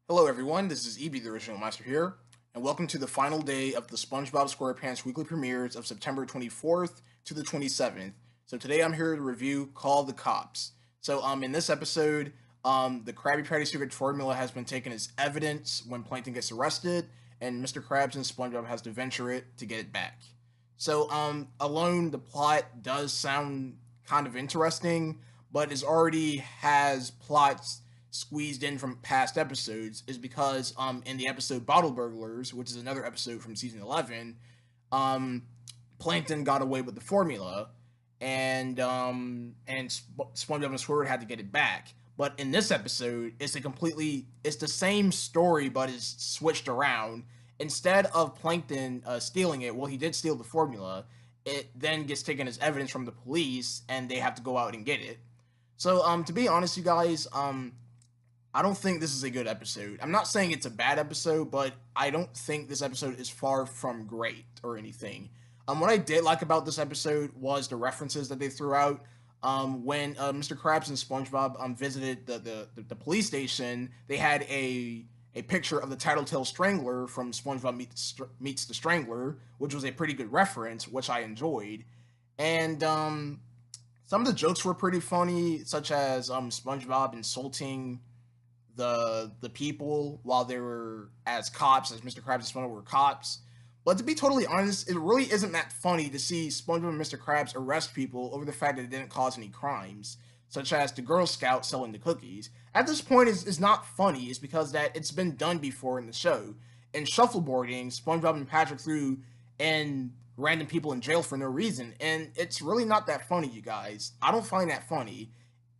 Hello everyone, this is EB the Original Master here, and welcome to the final day of the SpongeBob SquarePants weekly premieres of September 24th to the 27th. So today I'm here to review Call the Cops. So in this episode, the Krabby Patty secret formula has been taken as evidence when Plankton gets arrested, and Mr. Krabs and SpongeBob has to venture it to get it back. So alone the plot does sound kind of interesting, but it already has plots squeezed in from past episodes is because in the episode Bottle Burglars, which is another episode from season 11, um Plankton got away with the formula, and SpongeBob and Squidward had to get it back. But in this episode, it's the same story but it's switched around. Instead of Plankton stealing it, well, he did steal the formula. It then gets taken as evidence from the police, and they have to go out and get it. So, to be honest, you guys, I don't think this is a good episode. I'm not saying it's a bad episode, but I don't think this episode is far from great or anything. What I did like about this episode was the references that they threw out. When Mr. Krabs and SpongeBob visited the police station, they had a picture of the Tattletale Strangler from SpongeBob Meets the Strangler, which was a pretty good reference, which I enjoyed. And some of the jokes were pretty funny, such as SpongeBob insulting the people while they were as cops, as Mr. Krabs and SpongeBob were cops. But to be totally honest, it really isn't that funny to see SpongeBob and Mr. Krabs arrest people over the fact that it didn't cause any crimes, such as the Girl Scout selling the cookies. At this point, it's not funny. It's because that it's been done before in the show. In Shuffleboarding, SpongeBob and Patrick threw and random people in jail for no reason, and it's really not that funny, you guys. I don't find that funny.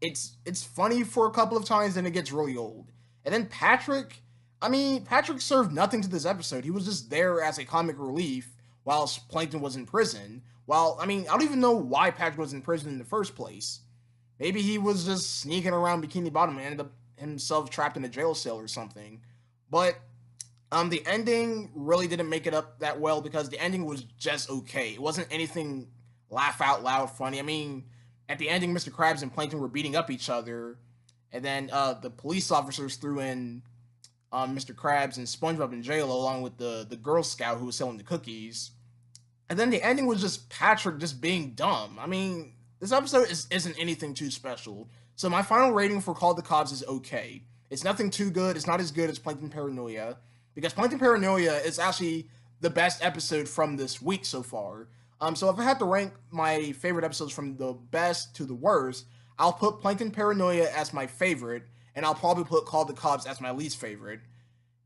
It's funny for a couple of times, then it gets really old. And then Patrick, Patrick served nothing to this episode. He was just there as a comic relief whilst Plankton was in prison. While, I don't even know why Patrick was in prison in the first place. Maybe he was just sneaking around Bikini Bottom and ended up himself trapped in a jail cell or something. But the ending really didn't make it up that well because the ending was just okay. It wasn't anything laugh out loud funny. At the ending, Mr. Krabs and Plankton were beating up each other, and then the police officers threw in Mr. Krabs and SpongeBob in jail along with the Girl Scout who was selling the cookies. And then the ending was just Patrick just being dumb. This episode isn't anything too special. So my final rating for Call the Cops is okay. It's nothing too good. It's not as good as Plankton Paranoia, because Plankton Paranoia is actually the best episode from this week so far. So if I had to rank my favorite episodes from the best to the worst, I'll put Plankton Paranoia as my favorite, and I'll probably put Call the Cops as my least favorite.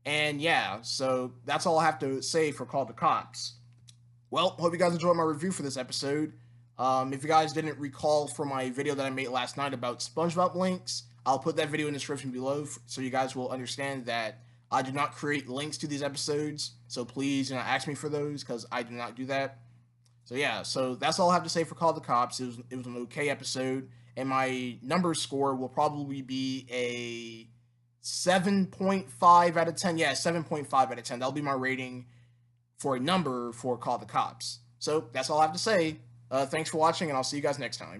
And yeah, so that's all I have to say for Call the Cops. Well, hope you guys enjoyed my review for this episode. If you guys didn't recall from my video that I made last night about SpongeBob links, I'll put that video in the description below so you guys will understand that I do not create links to these episodes. So please do not ask me for those, because I do not do that. So yeah, so that's all I have to say for Call the Cops. It was an okay episode, and my number score will probably be a 7.5 out of 10. Yeah, 7.5 out of 10. That'll be my rating for a number for Call the Cops. So that's all I have to say. Thanks for watching, and I'll see you guys next time.